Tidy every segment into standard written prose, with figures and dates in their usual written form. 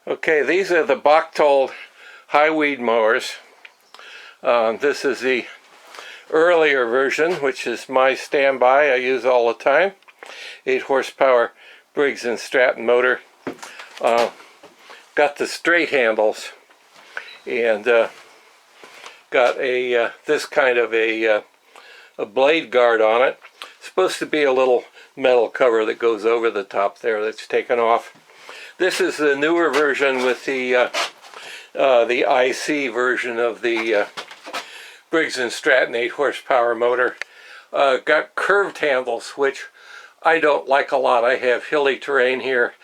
Okay, these are the Bachtold high weed mowers. This is the earlier version, which is my standby. I use all the time. 8 horsepower Briggs & Stratton motor. Got the straight handles and got a this kind of a blade guard on it. It's supposed to be a little metal cover that goes over the top there that's taken off. This is the newer version with the IC version of the Briggs & Stratton 8 horsepower motor. Got curved handles, which I don't like a lot. I have hilly terrain here.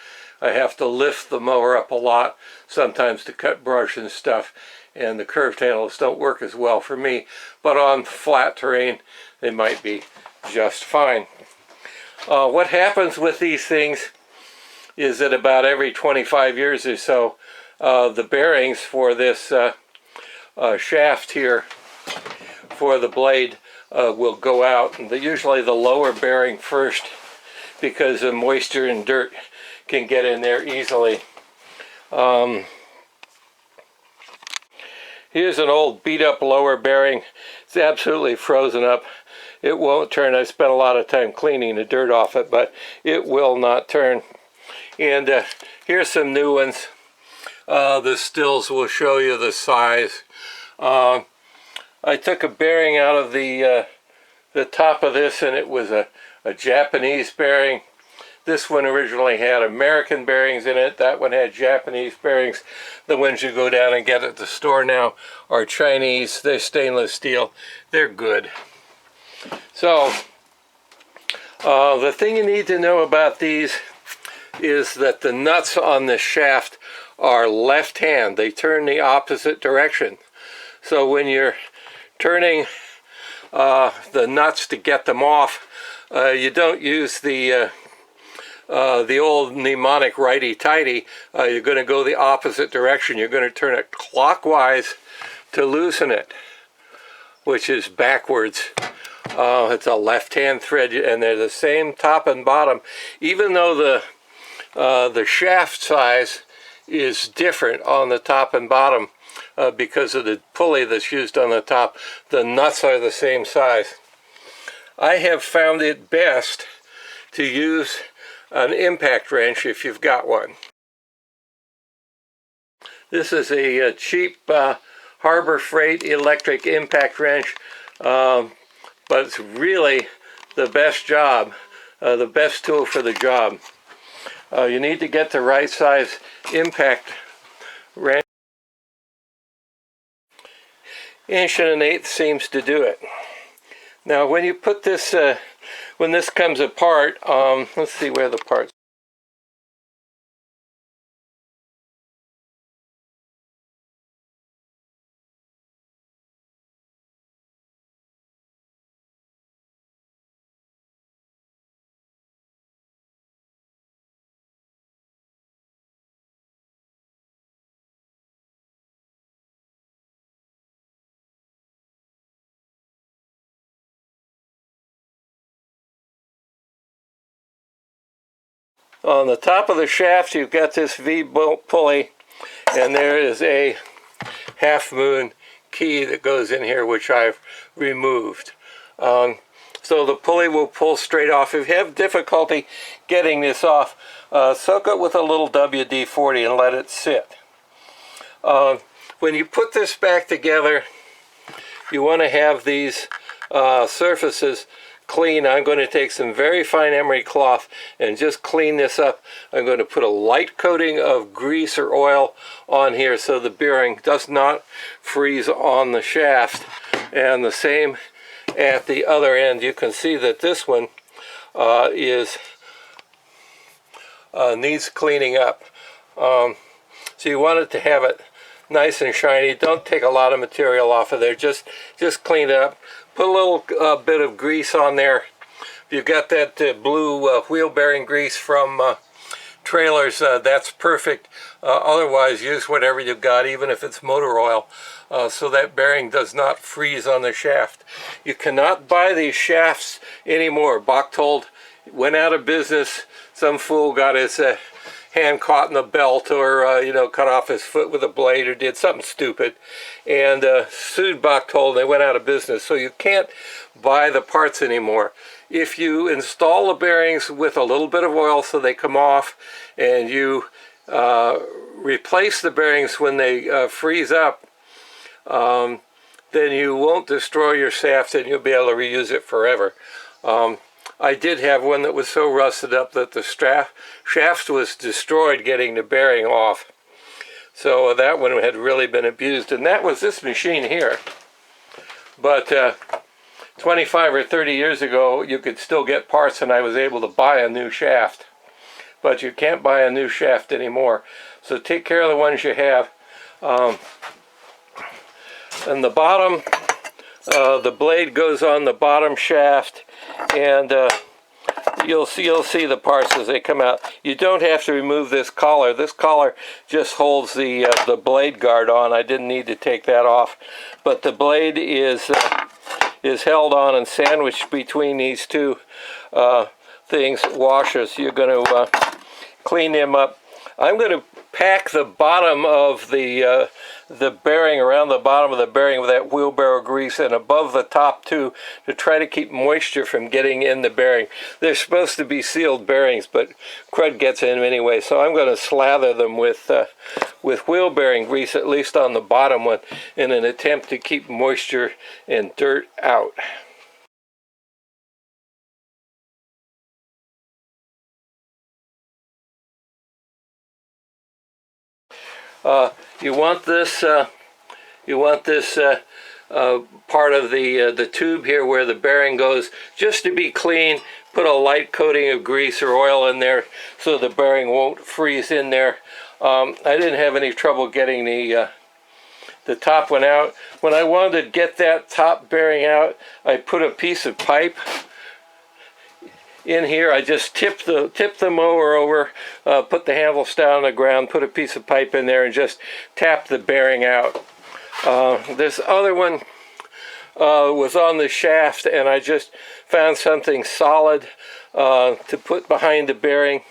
I have to lift the mower up a lot sometimes to cut brush and stuff, and the curved handles don't work as well for me, but on flat terrain they might be just fine. What happens with these things is that about every 25 years or so, the bearings for this shaft here for the blade will go out, and usually the lower bearing first, because the moisture and dirt can get in there easily. Here's an old beat up lower bearing. It's absolutely frozen up. It won't turn. I spent a lot of time cleaning the dirt off it, but it will not turn. And here's some new ones. The stills will show you the size. I took a bearing out of the top of this, and it was a Japanese bearing. This one originally had American bearings in it. That one had Japanese bearings. The ones you go down and get at the store now are Chinese. They're stainless steel. They're good. So the thing you need to know about these is that the nuts on the shaft are left hand. They turn the opposite direction. So when you're turning the nuts to get them off, you don't use the old mnemonic righty-tighty. You're going to go the opposite direction. You're going to turn it clockwise to loosen it, which is backwards. It's a left-hand thread, and they're the same top and bottom. Even though the shaft size is different on the top and bottom because of the pulley that's used on the top, the nuts are the same size. I have found it best to use an impact wrench if you've got one. This is a cheap Harbor Freight electric impact wrench, but it's really the best job, the best tool for the job. You need to get the right size impact wrench. 1 1/8 seems to do it. Now when you put this, when this comes apart, let's see where the parts. On the top of the shaft, you've got this V-bolt pulley, and there is a half-moon key that goes in here, which I've removed. So the pulley will pull straight off. If you have difficulty getting this off, soak it with a little WD-40 and let it sit. When you put this back together, you want to have these surfaces clean. I'm going to take some very fine emery cloth and just clean this up. I'm going to put a light coating of grease or oil on here so the bearing does not freeze on the shaft, and the same at the other end. You can see that this one needs cleaning up. So you want it to have it nice and shiny. Don't take a lot of material off of there. Just clean it up. Put a little bit of grease on there. If you've got that blue wheel bearing grease from trailers, that's perfect. Otherwise, use whatever you've got, even if it's motor oil, so that bearing does not freeze on the shaft. You cannot buy these shafts anymore. Bachtold went out of business. Some fool got his hand caught in the belt, or you know, cut off his foot with a blade, or did something stupid, and sued Bachtold. They went out of business. So you can't buy the parts anymore. If you install the bearings with a little bit of oil so they come off, and you replace the bearings when they freeze up, then you won't destroy your shaft, and you'll be able to reuse it forever. I did have one that was so rusted up that the shaft was destroyed getting the bearing off. So that one had really been abused, and that was this machine here. But 25 or 30 years ago, you could still get parts, and I was able to buy a new shaft. But you can't buy a new shaft anymore. So take care of the ones you have. And the bottom, the blade goes on the bottom shaft, and you'll see the parts as they come out. You don't have to remove this collar. This collar just holds the blade guard on. I didn't need to take that off, but the blade is held on and sandwiched between these two washers. You're going to clean them up. I'm going to pack the bottom of the bearing, around the bottom of the bearing, with that wheelbarrow grease, and above the top too, to try to keep moisture from getting in the bearing. They're supposed to be sealed bearings, but crud gets in them anyway. So I'm going to slather them with wheel bearing grease, at least on the bottom one, in an attempt to keep moisture and dirt out. You want this part of the tube here where the bearing goes just to be clean. Put a light coating of grease or oil in there so the bearing won't freeze in there. I didn't have any trouble getting the top one out. When I wanted to get that top bearing out, I put a piece of pipe in here. I just tipped the mower over, put the handles down on the ground, put a piece of pipe in there, and just tap the bearing out. This other one was on the shaft, and I just found something solid to put behind the bearing.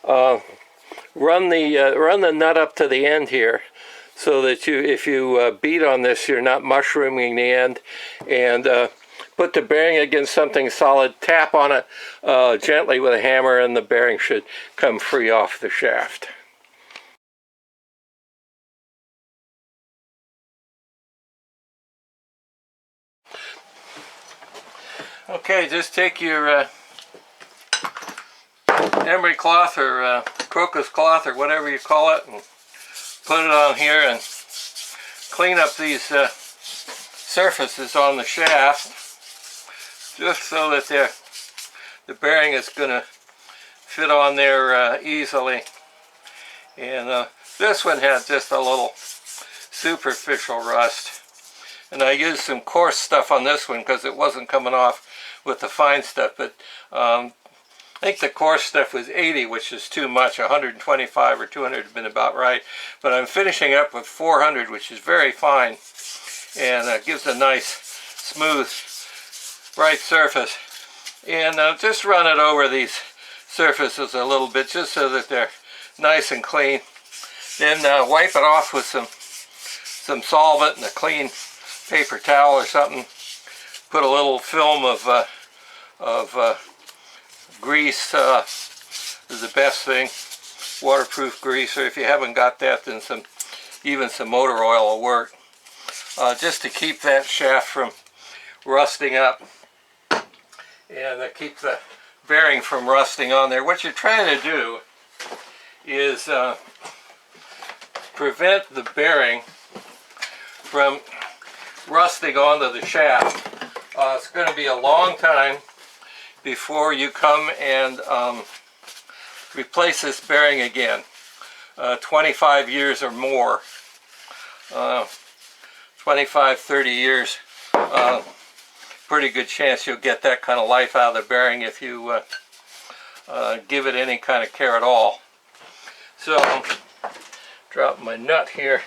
Run the nut up to the end here, so that if you beat on this, you're not mushrooming the end, and put the bearing against something solid, tap on it gently with a hammer, and the bearing should come free off the shaft. Okay, just take your emery cloth or crocus cloth or whatever you call it, and put it on here and clean up these surfaces on the shaft, just so that the bearing is going to fit on there easily. And this one had just a little superficial rust, and I used some coarse stuff on this one because it wasn't coming off with the fine stuff. But I think the coarse stuff was 80, which is too much. 125 or 200 would have been about right, but I'm finishing up with 400, which is very fine, and gives a nice smooth bright surface. And just run it over these surfaces a little bit, just so that they're nice and clean. Then wipe it off with some solvent and a clean paper towel or something. Put a little film of grease is the best thing, waterproof grease, or if you haven't got that, then even some motor oil will work, just to keep that shaft from rusting up, and keep the bearing from rusting on there. What you're trying to do is prevent the bearing from rusting onto the shaft. It's going to be a long time before you come and replace this bearing again. 25 years or more. 25, 30 years. Pretty good chance you'll get that kind of life out of the bearing if you give it any kind of care at all. So, drop my nut here.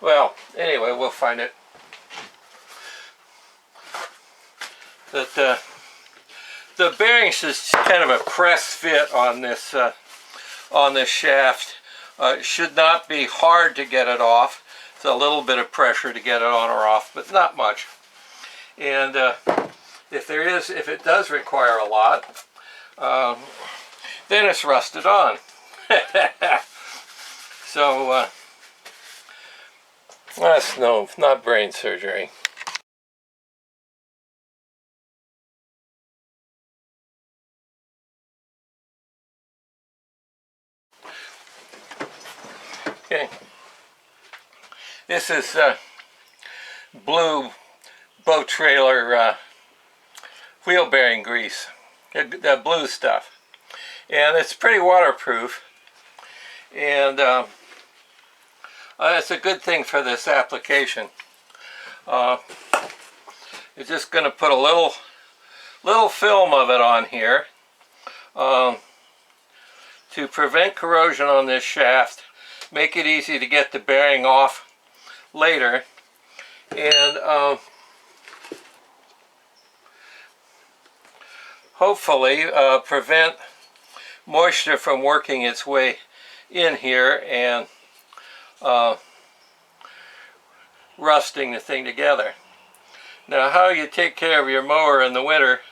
Well, anyway, we'll find it. But the bearings is kind of a press fit on this shaft. It should not be hard to get it off. It's a little bit of pressure to get it on or off, but not much. And if it does require a lot, then it's rusted on. So that's not brain surgery. Okay, this is blue boat trailer wheel bearing grease, the blue stuff, and it's pretty waterproof, and it's a good thing for this application. You're just going to put a little film of it on here to prevent corrosion on this shaft, make it easy to get the bearing off later, and hopefully prevent moisture from working its way in here and rusting the thing together. Now, how you take care of your mower in the winter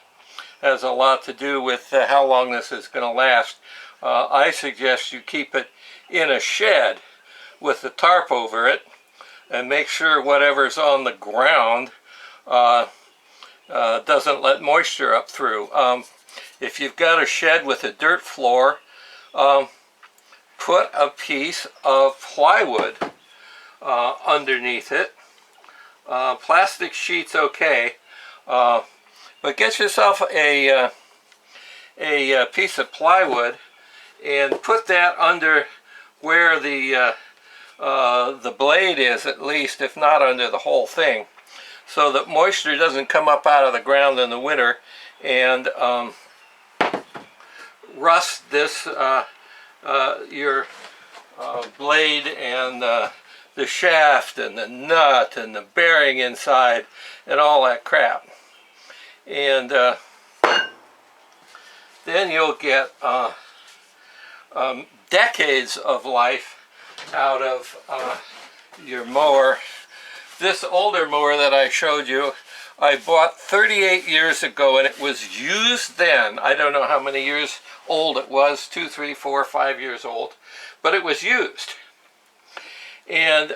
has a lot to do with how long this is going to last. I suggest you keep it in a shed with the tarp over it, and make sure whatever's on the ground doesn't let moisture up through. If you've got a shed with a dirt floor, put a piece of plywood underneath it. Plastic sheet's okay, but get yourself a piece of plywood and put that under where the blade is, at least, if not under the whole thing, so that moisture doesn't come up out of the ground in the winter and rust this your blade and the shaft and the nut and the bearing inside and all that crap. And then you'll get decades of life out of your mower. This older mower that I showed you, I bought 38 years ago, and it was used then. I don't know how many years old it was, 2, 3, 4, 5 years old, but it was used. And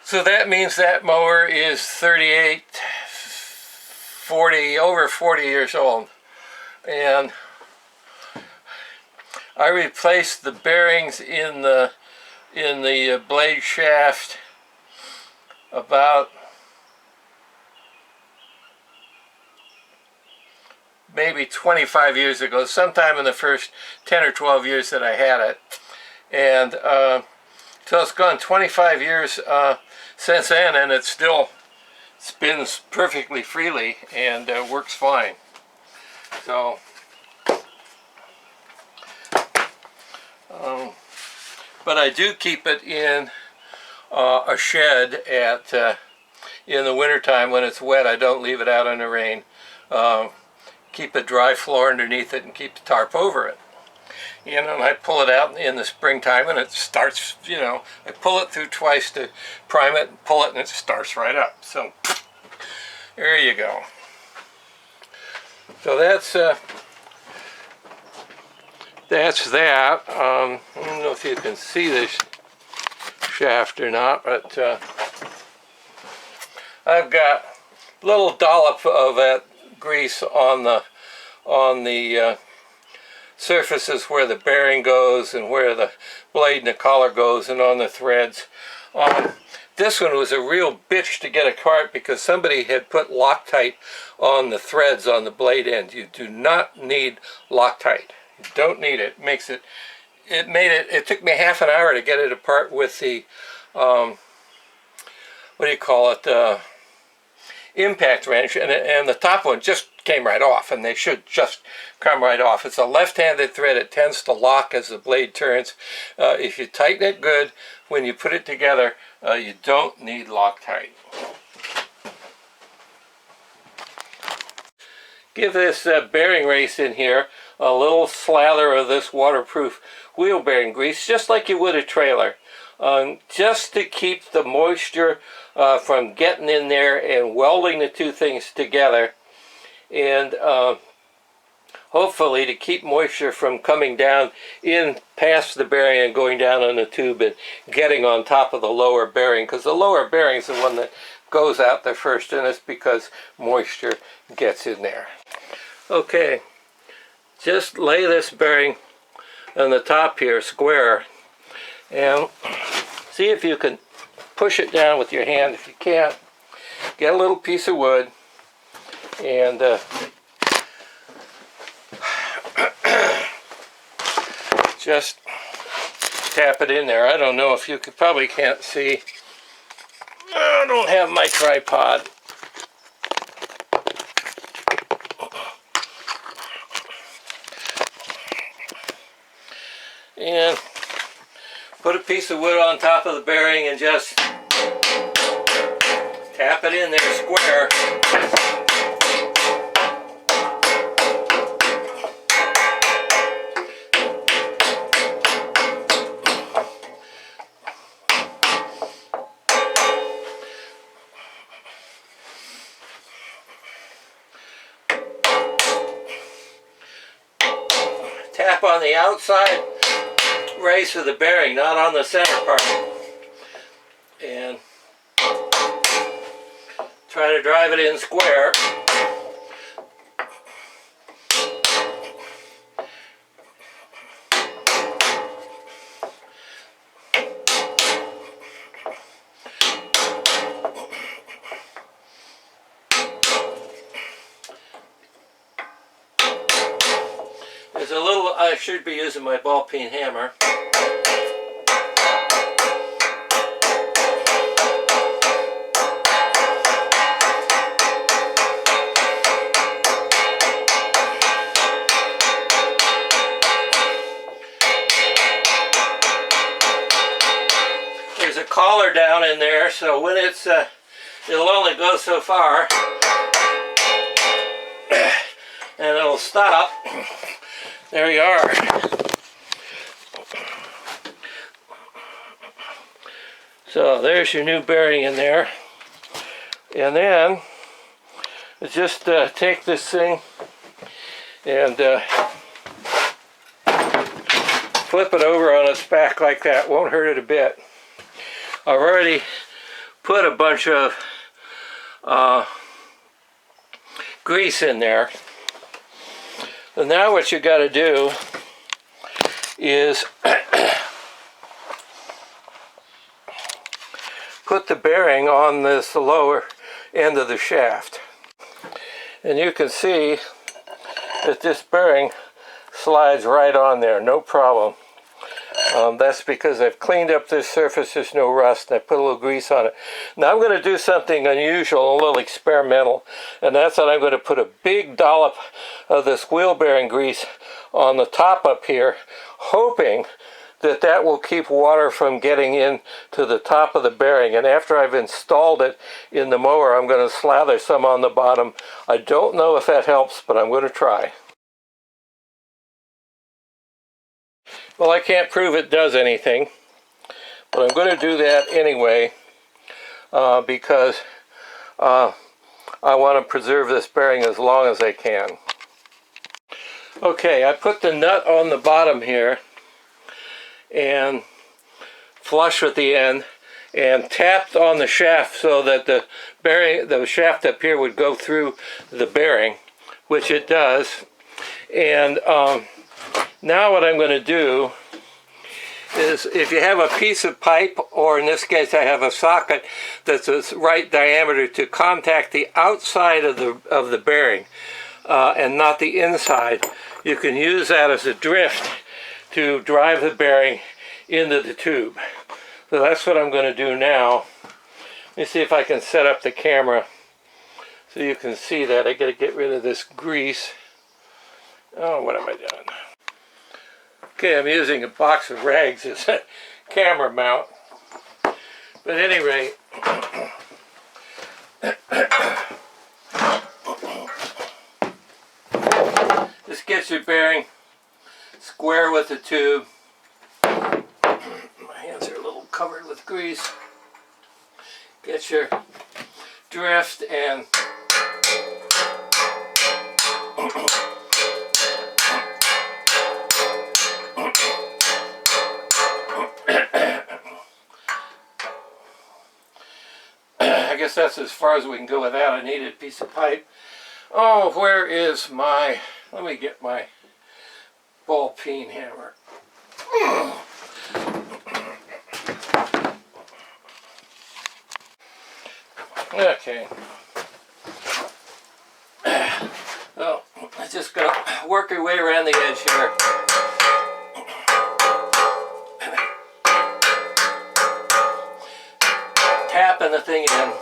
so that means that mower is 38, 40, over 40 years old. And I replaced the bearings in the blade shaft about maybe 25 years ago, sometime in the first 10 or 12 years that I had it. And so it's gone 25 years since then, and it still spins perfectly freely and works fine. So but I do keep it in a shed in the wintertime when it's wet. I don't leave it out in the rain. Keep a dry floor underneath it and keep the tarp over it. And I pull it out in the springtime, and it starts, I pull it through twice to prime it, and pull it, and it starts right up. So there you go. So that's that. I don't know if you can see this shaft or not, but I've got a little dollop of that grease on the surfaces where the bearing goes and where the blade and the collar goes, and on the threads. This one was a real bitch to get apart because somebody had put Loctite on the threads on the blade end. You do not need Loctite. You don't need it. It took me half an hour to get it apart with the what do you call it, impact wrench, and the top one just came right off, and they should just come right off. It's a left-handed thread. It tends to lock as the blade turns. If you tighten it good when you put it together, you don't need Loctite. give this bearing race in here a little slather of this waterproof wheel bearing grease, just like you would a trailer, just to keep the moisture from getting in there and welding the two things together, and hopefully to keep moisture from coming down in past the bearing and going down on the tube and getting on top of the lower bearing, because the lower bearing is the one that goes out there first, and it's because moisture gets in there. Okay, just lay this bearing on the top here square and see if you can push it down with your hand. If you can't, get a little piece of wood and just tap it in there. I don't know if you could, probably can't see. I don't have my tripod. And put a piece of wood on top of the bearing and just tap it in there square. Tap on the outside race of the bearing, not on the center part, and try to drive it in square. There's a little, I should be using my ball peen hammer. There's a collar down in there, so when it's, it'll only go so far, and it'll stop. There you are. So there's your new bearing in there. And then just take this thing and flip it over on its back like that. Won't hurt it a bit. I've already put a bunch of grease in there. So now what you got to do is put the bearing on this lower end of the shaft. And you can see that this bearing slides right on there, no problem. That's because I've cleaned up this surface, there's no rust, and I put a little grease on it. Now I'm going to do something unusual, a little experimental, and that's that I'm going to put a big dollop of this wheel bearing grease on the top up here, hoping that that will keep water from getting in to the top of the bearing. And after I've installed it in the mower, I'm going to slather some on the bottom. I don't know if that helps, but I'm going to try. Well, I can't prove it does anything, but I'm going to do that anyway because I want to preserve this bearing as long as I can. Okay, I put the nut on the bottom here and flush with the end and tapped on the shaft so that the bearing, the shaft up here would go through the bearing, which it does. And now what I'm going to do is, if you have a piece of pipe, or in this case I have a socket that's the right diameter to contact the outside of the bearing and not the inside, you can use that as a drift to drive the bearing into the tube. So that's what I'm going to do now. Let me see if I can set up the camera so you can see that. I got to get rid of this grease. Oh, what am I doing? Okay, I'm using a box of rags as a camera mount. But at any rate, Just get your bearing square with the tube. My hands are a little covered with grease. Get your drift and I guess that's as far as we can go with that. I need a piece of pipe. Oh, where is my, let me get my ball peen hammer. Okay. So, I'm just going to work your way around the edge here. Tapping the thing in.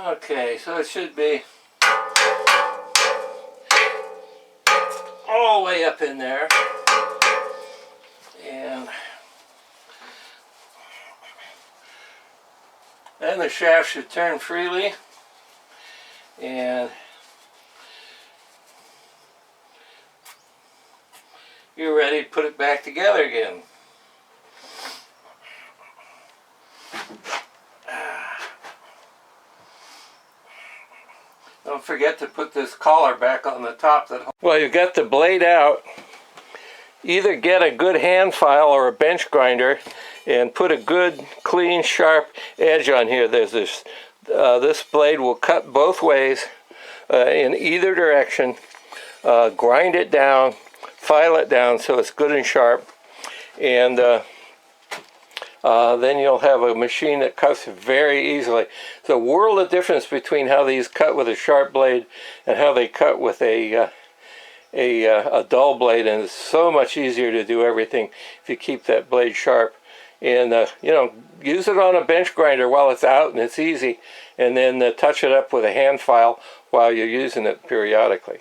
Okay, so it should be all the way up in there, and then the shaft should turn freely, and you're ready to put it back together again. Don't forget to put this collar back on the top. Well, you got the blade out. Either get a good hand file or a bench grinder and put a good, clean, sharp edge on here. There's this blade will cut both ways in either direction. Grind it down, file it down so it's good and sharp, and then you'll have a machine that cuts very easily. It's a world of difference between how these cut with a sharp blade and how they cut with a dull blade, and it's so much easier to do everything if you keep that blade sharp. And you know, use it on a bench grinder while it's out and it's easy, and then touch it up with a hand file while you're using it periodically.